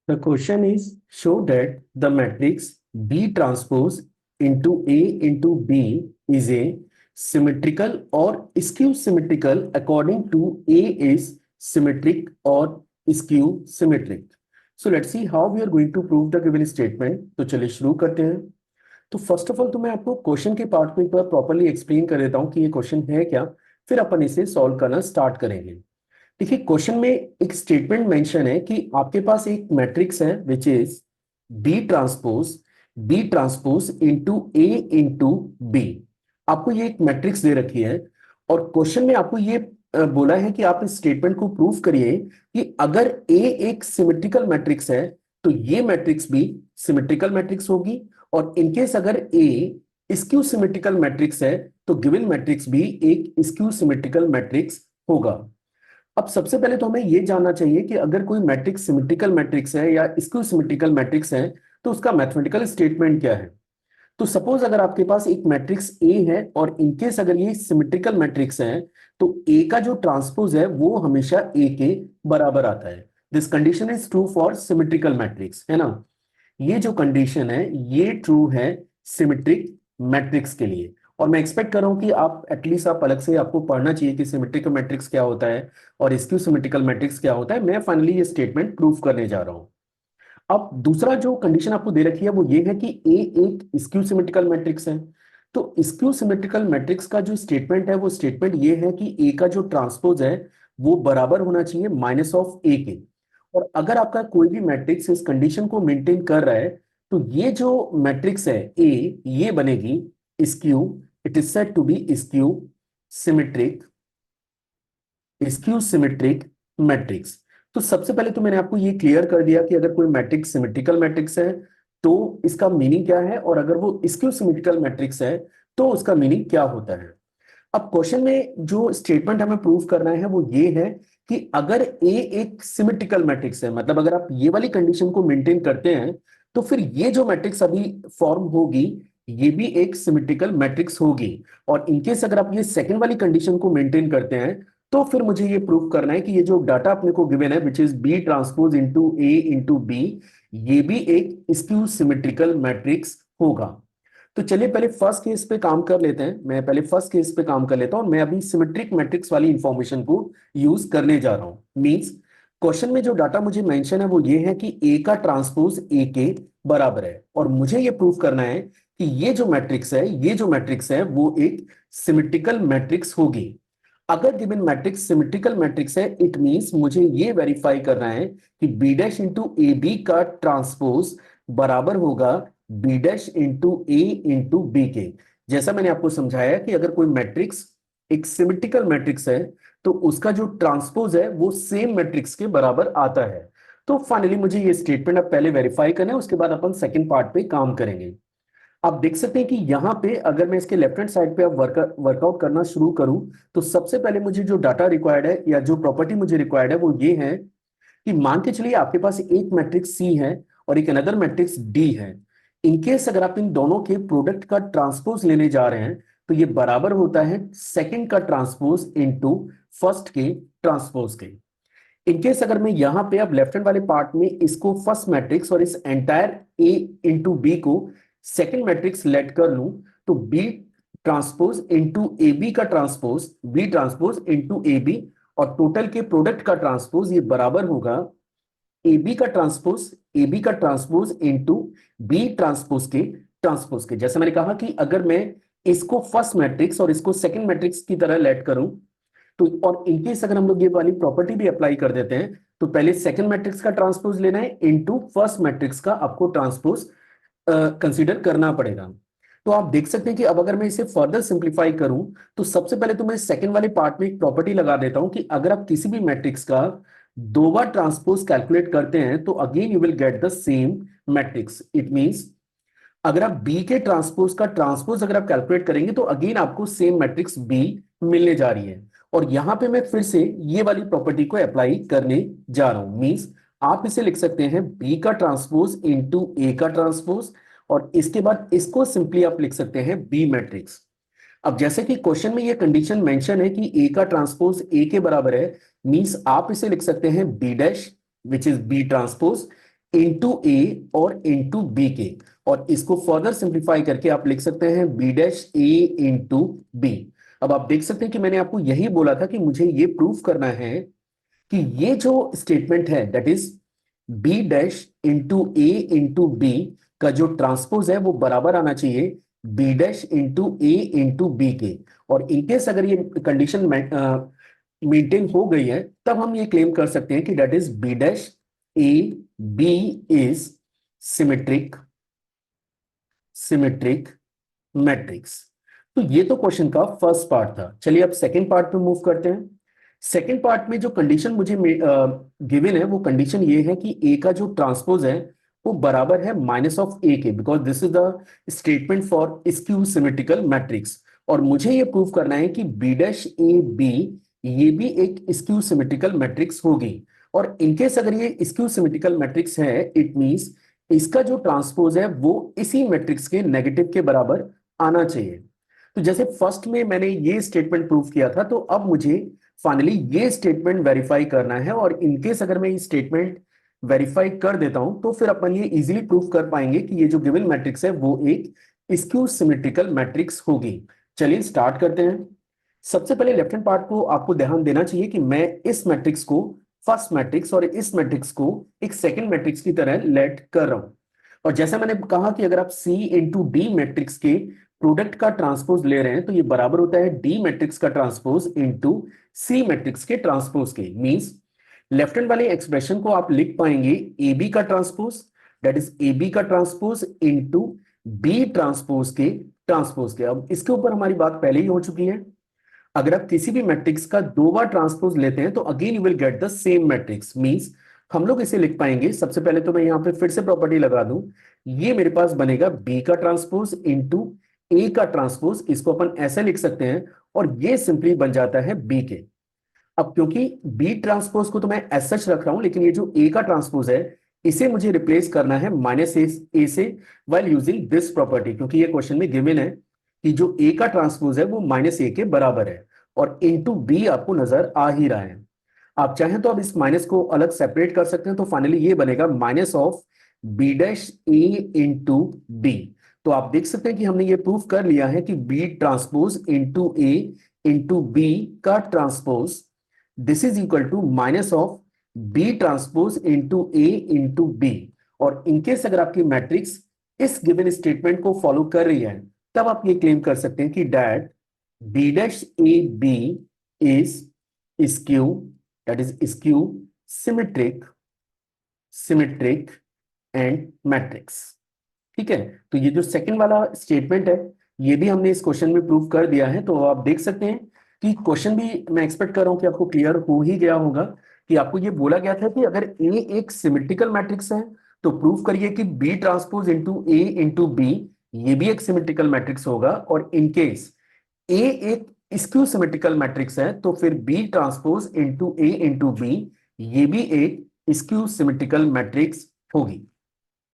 The question is, show that the matrix B transpose into A into B is a symmetrical or skew symmetrical according to A is symmetric or skew symmetric. So let's see how we are going to prove the given statement. तो चलिए शुरू करते हैं। तो first of all तो मैं आपको question के पार्ट में एक बार प्रॉपर्ली एक्सप्लेन कर देता हूं कि ये क्वेश्चन है क्या, फिर अपन इसे सॉल्व करना स्टार्ट करेंगे। देखिए क्वेश्चन में एक स्टेटमेंट मेंशन है कि आपके पास एक मैट्रिक्स है which is B transpose into A into B. आपको ये एक मैट्रिक्स दे रखी है और क्वेश्चन में आपको ये बोला है कि आप इस स्टेटमेंट को प्रूव करिए कि अगर ए एक सिमेट्रिकल मैट्रिक्स है तो ये मैट्रिक्स भी सिमेट्रिकल मैट्रिक्स होगी, और इनकेस अगर ए स्क्यू सिमेट्रिकल मैट्रिक्स है तो गिवन मैट्रिक्स भी एक स्क्यू सिमेट्रिकल मैट्रिक्स होगा। अब सबसे पहले तो हमें यह जानना चाहिए कि अगर कोई मैट्रिक्स सिमेट्रिकल मैट्रिक्स है या स्क्यू सिमेट्रिकल मैट्रिक्स है तो उसका मैथमेटिकल स्टेटमेंट क्या है। तो सपोज अगर आपके पास एक मैट्रिक्स ए है और इनकेस अगर ये सिमेट्रिकल मैट्रिक्स है तो ए का जो ट्रांसपोज है वो हमेशा ए के बराबर आता है। This condition is true for symmetrical matrix, है ना। ये जो कंडीशन है ये ट्रू है सिमेट्रिक मैट्रिक्स के लिए, और मैं एक्सपेक्ट कर रहा हूं कि आप एटलीस्ट आप अलग से आपको पढ़ना चाहिए कि सिमेट्रिकल मैट्रिक्स क्या होता है और स्क्यू सिमेट्रिकल मैट्रिक्स क्या होता है। मैं फाइनली ये स्टेटमेंट प्रूव करने जा रहा हूं। अब दूसरा जो कंडीशन आपको दे रखी है वो ये है कि ए एक स्क्यू सिमेट्रिकल मैट्रिक्स है। तो स्क्यू सिमेट्रिकल मैट्रिक्स का जो स्टेटमेंट है वो स्टेटमेंट ये है कि ए का जो ट्रांसपोज है वो बराबर होना चाहिए माइनस ऑफ ए के। और अगर आपका कोई भी मैट्रिक्स इस कंडीशन को मेंटेन कर रहा है तो ये जो मैट्रिक्स है ए ये बनेगी skew, it is said to be symmetric skew symmetric matrix. तो सबसे पहले तो मैंने आपको ये क्लियर कर दिया कि अगर कोई मैट्रिक्स सिमेट्रिकल मैट्रिक्स है तो इसका मीनिंग क्या है, और अगर वो स्क्यू सिमेट्रिकल मैट्रिक्स है तो उसका मीनिंग क्या होता है। अब क्वेश्चन में जो स्टेटमेंट हमें प्रूव करना है वो ये है कि अगर ए एक सिमेट्रिकल मैट्रिक्स है, मतलब अगर आप ये वाली कंडीशन को मेंटेन करते हैं तो फिर ये जो मैट्रिक्स अभी फॉर्म होगी ये भी एक सिमेट्रिकल मैट्रिक्स होगी। और इनकेस अगर आप ये सेकंड वाली कंडीशन को मेंटेन करते हैं तो फिर मुझे ये प्रूव करना है कि ये जो डाटा अपने को गिवन है which is B transpose into A into B, ये भी एक स्क्यू सिमेट्रिकल मैट्रिक्स होगा। तो चलिए पहले फर्स्ट केस पे काम कर लेते हैं। मैं पहले फर्स्ट केस पे काम कर लेता हूं। मैं अभी सिमेट्रिक मैट्रिक्स वाली इंफॉर्मेशन को यूज करने जा रहा हूं। मींस क्वेश्चन में जो डाटा मुझे मेंशन है वो ये है कि ए का ट्रांसपोज ए के बराबर है, और मुझे ये प्रूव करना है कि ये जो मैट्रिक्स है वो एक सिमेट्रिकल मैट्रिक्स होगी। अगर गिवन मैट्रिक्स सिमेट्रिकल मैट्रिक्स है इट मींस मुझे ये वेरीफाई करना है कि B dash into A B का ट्रांसपोज बराबर होगा B dash into A into B के। जैसा मैंने आपको समझाया कि अगर कोई मैट्रिक्स एक सिमेट्रिकल मैट्रिक्स है तो उसका जो ट्रांसपोज है वो सेम मैट्रिक्स के बराबर आता है। तो फाइनली मुझे ये स्टेटमेंट अब पहले वेरीफाई करना है, उसके बाद अपन सेकंड पार्ट पे काम करेंगे। आप देख सकते हैं कि यहाँ पे अगर मैं इसके लेफ्ट हैंड साइड पे अब वर्कआउट करना शुरू करूं तो सबसे पहले मुझे जो डाटा रिक्वायर्ड है या जो प्रॉपर्टी मुझे रिक्वायर्ड है वो ये है कि मान के चलिए आपके पास एक मैट्रिक्स सी है और एक अनदर मैट्रिक्स डी है। इनकेस अगर आप इन दोनों के प्रोडक्ट का ट्रांसपोज लेने जा रहे हैं तो ये बराबर होता है सेकंड का ट्रांसपोज इनटू फर्स्ट के ट्रांसपोज के। इनकेस अगर मैं यहां पे अब लेफ्ट हैंड वाले पार्ट में इसको फर्स्ट मैट्रिक्स और इस एंटायर ए इंटू बी को सेकंड मैट्रिक्स लेट कर लूं तो B transpose into A B का transpose B transpose into A B, और टोटल के प्रोडक्ट का ट्रांसपोज ये बराबर होगा ए बी का ट्रांसपोज इंटू बी ट्रांसपोज के। जैसे मैंने कहा कि अगर मैं इसको फर्स्ट मैट्रिक्स और इसको सेकंड मैट्रिक्स की तरह लेट करूं तो, और इनकेस अगर हम लोग ये वाली प्रॉपर्टी भी अप्लाई कर देते हैं तो पहले सेकंड मैट्रिक्स का ट्रांसपोज लेना है इनटू फर्स्ट मैट्रिक्स का आपको ट्रांसपोज कंसीडर करना पड़ेगा। तो आप देख सकते हैं कि अब अगर मैं इसे फर्दर सिंप्लीफाई करूं तो सबसे पहले तो मैं सेकंड वाले पार्ट में एक प्रॉपर्टी लगा देता हूं कि अगर आप किसी भी मैट्रिक्स का दो बार ट्रांसपोज कैलकुलेट करते हैं तो again you will get the same matrix. It means अगर आप बी के ट्रांसपोज का ट्रांसपोज अगर आप कैलकुलेट करेंगे तो अगेन आपको सेम मैट्रिक्स बी मिलने जा रही है। और यहां पे मैं फिर से ये वाली प्रॉपर्टी को अप्लाई करने जा रहा हूं। मींस आप इसे लिख सकते हैं बी का ट्रांसपोज इंटू ए का ट्रांसपोज, और इसके बाद इसको सिंपली आप लिख सकते हैं बी मैट्रिक्स। अब जैसे कि क्वेश्चन में ये कंडीशन मेंशन है कि ए का ट्रांसपोज ए के बराबर है, मींस आप इसे लिख सकते हैं B dash which is B transpose into A और इंटू बी के, और इसको फर्दर सिंप्लीफाई करके आप लिख सकते हैं B dash A into B. अब आप देख सकते हैं कि मैंने आपको यही बोला था कि मुझे ये प्रूफ करना है कि ये जो स्टेटमेंट है that is B dash into A into B का जो ट्रांसपोज है वो बराबर आना चाहिए B dash into A into B के। और इनकेस अगर ये कंडीशन मेंटेन हो गई है तब हम ये क्लेम कर सकते हैं कि that is B dash A B is symmetric symmetric matrix. तो ये तो क्वेश्चन का फर्स्ट पार्ट था। चलिए अब सेकंड पार्ट पे मूव करते हैं। सेकंड पार्ट में जो कंडीशन मुझे गिवन है वो कंडीशन ये है कि ए का जो ट्रांसपोज है वो बराबर है माइनस ऑफ ए के, because this is the statement for skew symmetrical matrix. और मुझे ये प्रूव करना है कि बी डैश ए बी ये भी एक स्क्यू सिमेट्रिकल मैट्रिक्स होगी। और इनकेस अगर ये स्क्यू सिमेट्रिकल मैट्रिक्स है इट मींस इसका जो ट्रांसपोज है वो इसी मैट्रिक्स के नेगेटिव के बराबर आना चाहिए। तो जैसे फर्स्ट में मैंने ये स्टेटमेंट प्रूव किया था, तो अब मुझे फाइनली ये स्टेटमेंट वेरीफाई करना है। और इनकेस अगर मैं ये स्टेटमेंट वेरीफाई कर देता हूं तो फिर अपन ये इजीली प्रूव कर पाएंगे कि ये जो गिवन मैट्रिक्स है वो एक स्क्यू सिमेट्रिकल मैट्रिक्स होगी। चलिए स्टार्ट करते हैं। सबसे पहले लेफ्ट हैंड पार्ट को आपको ध्यान देना चाहिए कि मैं इस मैट्रिक्स को फर्स्ट मैट्रिक्स और इस मैट्रिक्स को एक सेकंड मैट्रिक्स की तरह लेट कर रहा हूं। और जैसा मैंने कहा कि अगर आप सी इंटू डी मैट्रिक्स के प्रोडक्ट का ट्रांसपोज ले रहे हैं तो ये बराबर होता है डी मैट्रिक्स का ट्रांसपोज इंटू सी मैट्रिक्स के ट्रांसपोज के। मींस लेफ्ट हैंड वाले एक्सप्रेशन को आप लिख पाएंगे ए बी का transpose that is A B का ट्रांसपोज इंटू बी ट्रांसपोज के ट्रांसपोज के। अब इसके ऊपर हमारी बात पहले ही हो चुकी है। अगर आप किसी भी मैट्रिक्स का दो बार ट्रांसपोज लेते हैं तो again you will get the same matrix. Means हम लोग इसे लिख पाएंगे, सबसे पहले तो मैं यहां पे फिर से प्रॉपर्टी लगा दूं, ये मेरे पास बनेगा बी का ट्रांसपोज इंटू ए का ट्रांसपोज, इसको अपन ऐसे लिख सकते हैं और ये सिंपली बन जाता है बी के। अब क्योंकि बी ट्रांसपोज को तो मैं एज सच रख रहा हूं, लेकिन ये जो ए का ट्रांसपोज है इसे मुझे रिप्लेस करना है माइनस ए से व्हाइल यूजिंग दिस प्रॉपर्टी, क्योंकि ये क्वेश्चन में गिवन है कि जो ए का ट्रांसपोज है वो माइनस ए के बराबर है और इनटू बी आपको नजर आ ही रहा है। आप चाहें तो अब इस माइनस को अलग सेपरेट कर सकते हैं, तो फाइनली ये बनेगा minus of B dash A into B. तो आप देख सकते हैं कि हमने ये प्रूफ कर लिया है कि B transpose into A into B का transpose this is equal to minus of B transpose into A into B. और इनकेस अगर आपकी मैट्रिक्स इस गिवन स्टेटमेंट को फॉलो कर रही है तब आप ये क्लेम कर सकते हैं कि that B dash A B is skew that is skew symmetric symmetric and matrix. ठीक है, तो ये जो सेकंड वाला स्टेटमेंट है ये भी हमने इस क्वेश्चन में प्रूव कर दिया है। तो आप देख सकते हैं कि क्वेश्चन भी मैं एक्सपेक्ट कर रहा हूं कि आपको क्लियर हो ही गया होगा कि आपको ये बोला गया था कि अगर ए एक सिमेट्रिकल मैट्रिक्स है तो प्रूव करिए कि B transpose into A into B ये भी एक सिमेट्रिकल मैट्रिक्स होगा। और इनकेस ए एक स्क्यू सिमेट्रिकल मैट्रिक्स है तो फिर B transpose into A into B ये भी एक स्क्यू सिमेट्रिकल मैट्रिक्स होगी।